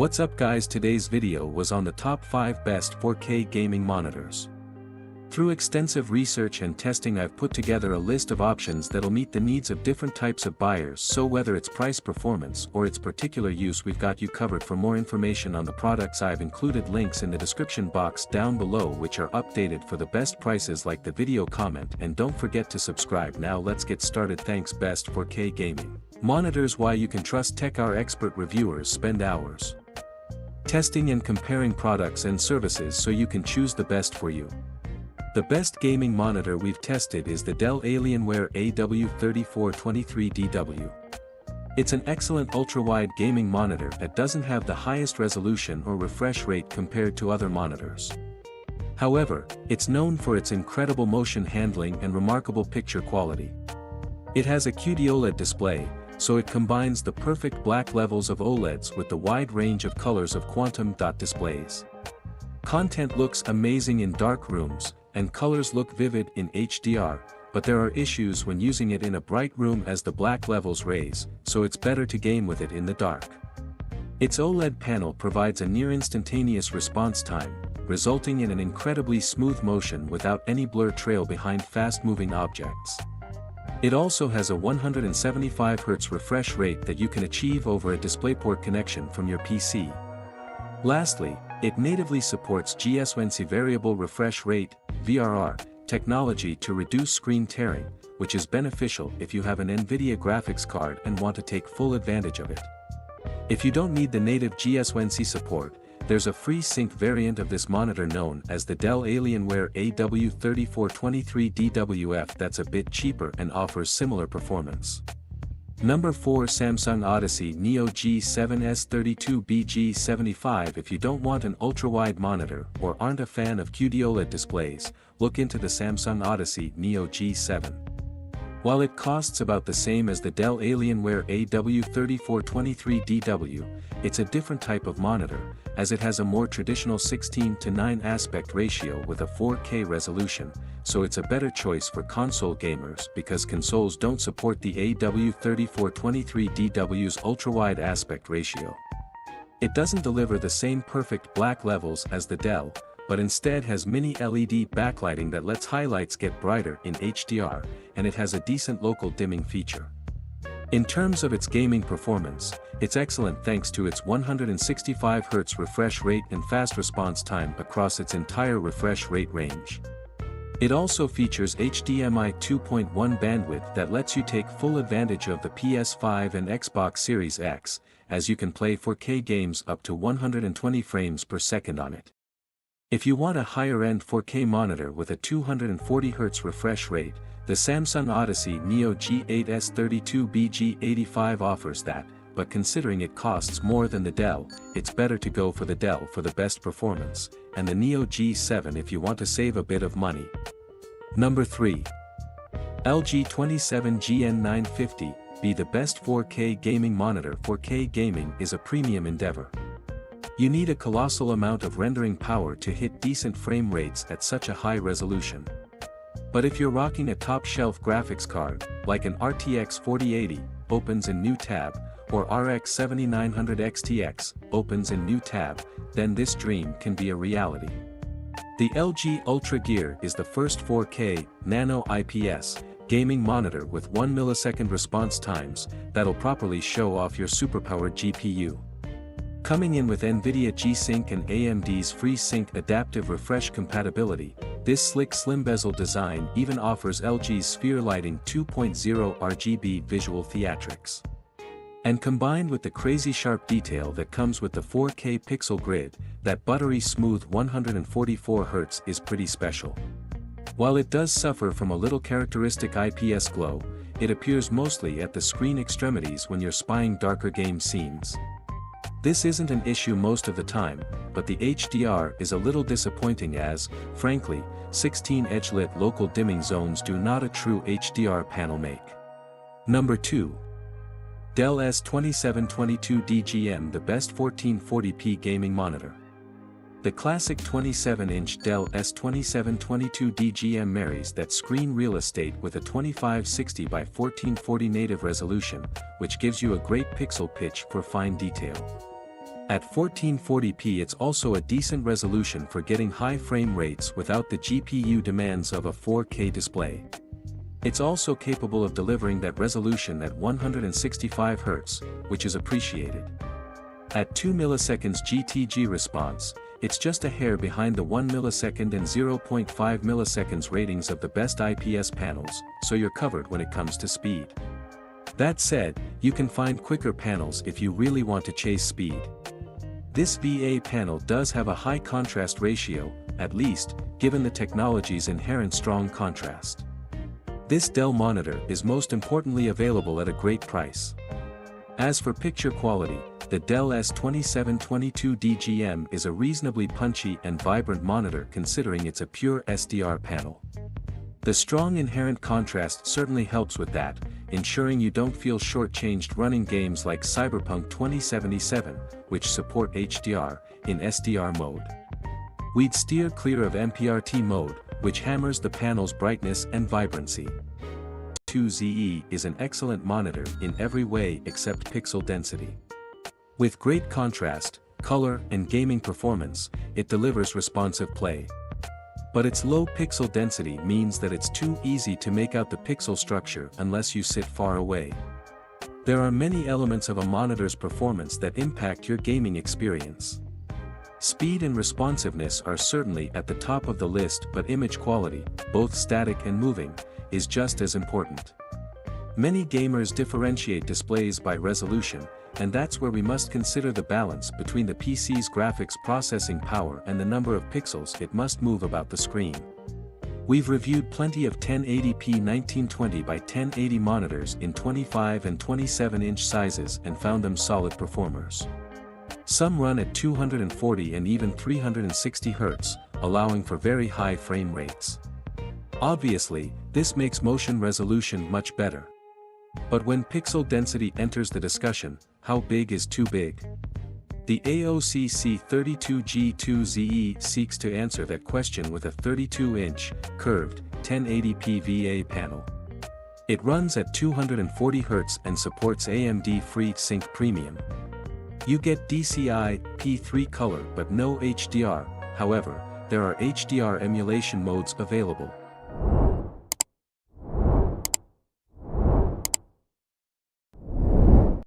What's up guys, today's video was on the top 5 best 4K gaming monitors. Through extensive research and testing I've put together a list of options that'll meet the needs of different types of buyers, so whether it's price performance or its particular use, we've got you covered. For more information on the products I've included links in the description box down below which are updated for the best prices. Like the video, comment, and don't forget to subscribe. Now let's get started. Thanks. Best 4K gaming monitors. Why you can trust tech. Our expert reviewers spend hours testing and comparing products and services so you can choose the best for you. The best gaming monitor we've tested is the Dell Alienware AW3423DW. It's an excellent ultra-wide gaming monitor that doesn't have the highest resolution or refresh rate compared to other monitors. However, it's known for its incredible motion handling and remarkable picture quality. It has a QD-OLED display, so it combines the perfect black levels of OLEDs with the wide range of colors of quantum dot displays. Content looks amazing in dark rooms, and colors look vivid in HDR, but there are issues when using it in a bright room as the black levels raise, so it's better to game with it in the dark. Its OLED panel provides a near instantaneous response time, resulting in an incredibly smooth motion without any blur trail behind fast-moving objects. It also has a 175Hz refresh rate that you can achieve over a DisplayPort connection from your PC. Lastly, it natively supports GSWNC variable refresh rate (VRR) technology to reduce screen tearing, which is beneficial if you have an NVIDIA graphics card and want to take full advantage of it. If you don't need the native GSWNC support, there's a free sync variant of this monitor known as the Dell Alienware AW3423DWF that's a bit cheaper and offers similar performance. Number 4. Samsung Odyssey Neo G7S32BG75. If you don't want an ultra-wide monitor or aren't a fan of QD-OLED displays, look into the Samsung Odyssey Neo G7. While it costs about the same as the Dell Alienware AW3423DW, it's a different type of monitor, as it has a more traditional 16:9 aspect ratio with a 4K resolution, so it's a better choice for console gamers because consoles don't support the AW3423DW's ultra-wide aspect ratio. It doesn't deliver the same perfect black levels as the Dell, but instead has mini LED backlighting that lets highlights get brighter in HDR, and it has a decent local dimming feature. In terms of its gaming performance, it's excellent thanks to its 165Hz refresh rate and fast response time across its entire refresh rate range. It also features HDMI 2.1 bandwidth that lets you take full advantage of the PS5 and Xbox Series X, as you can play 4K games up to 120 frames per second on it. If you want a higher-end 4K monitor with a 240Hz refresh rate, the Samsung Odyssey Neo G8S32BG85 offers that, but considering it costs more than the Dell, it's better to go for the Dell for the best performance, and the Neo G7 if you want to save a bit of money. Number 3. LG 27GN950. Be the best 4K gaming monitor. 4K gaming is a premium endeavor. You need a colossal amount of rendering power to hit decent frame rates at such a high resolution. But if you're rocking a top-shelf graphics card, like an RTX 4080, opens in new tab, or RX 7900 XTX, opens in new tab, then this dream can be a reality. The LG Ultra Gear is the first 4K, Nano IPS, gaming monitor with 1 millisecond response times, that'll properly show off your superpowered GPU. Coming in with NVIDIA G-Sync and AMD's FreeSync adaptive refresh compatibility, this slick slim bezel design even offers LG's Sphere Lighting 2.0 RGB visual theatrics. And combined with the crazy sharp detail that comes with the 4K pixel grid, that buttery smooth 144Hz is pretty special. While it does suffer from a little characteristic IPS glow, it appears mostly at the screen extremities when you're spying darker game scenes. This isn't an issue most of the time, but the HDR is a little disappointing as, frankly, 16 edge-lit local dimming zones do not a true HDR panel make. Number 2. Dell S2722DGM. The best 1440p gaming monitor. The classic 27-inch Dell S2722DGM marries that screen real estate with a 2560 by 1440 native resolution, which gives you a great pixel pitch for fine detail. At 1440p it's also a decent resolution for getting high frame rates without the GPU demands of a 4K display. It's also capable of delivering that resolution at 165 Hz, which is appreciated. At 2 milliseconds GTG response, it's just a hair behind the 1 millisecond and 0.5 milliseconds ratings of the best IPS panels, so you're covered when it comes to speed. That said, you can find quicker panels if you really want to chase speed. This VA panel does have a high contrast ratio, at least, given the technology's inherent strong contrast. This Dell monitor is most importantly available at a great price. As for picture quality, the Dell S2722 DGM is a reasonably punchy and vibrant monitor considering it's a pure SDR panel. The strong inherent contrast certainly helps with that, ensuring you don't feel shortchanged running games like Cyberpunk 2077, which support HDR, in SDR mode. We'd steer clear of MPRT mode, which hammers the panel's brightness and vibrancy. 2ZE is an excellent monitor in every way except pixel density. With great contrast, color, and gaming performance, it delivers responsive play. But its low pixel density means that it's too easy to make out the pixel structure unless you sit far away. There are many elements of a monitor's performance that impact your gaming experience. Speed and responsiveness are certainly at the top of the list, but image quality, both static and moving, is just as important. Many gamers differentiate displays by resolution, and that's where we must consider the balance between the PC's graphics processing power and the number of pixels it must move about the screen. We've reviewed plenty of 1080p 1920 by 1080 monitors in 25 and 27-inch sizes and found them solid performers. Some run at 240 and even 360 Hz, allowing for very high frame rates. Obviously, this makes motion resolution much better. But when pixel density enters the discussion, how big is too big? The AOC C32G2ZE seeks to answer that question with a 32-inch, curved, 1080p VA panel. It runs at 240 Hz and supports AMD FreeSync Premium. You get DCI, P3 color but no HDR, however, there are HDR emulation modes available.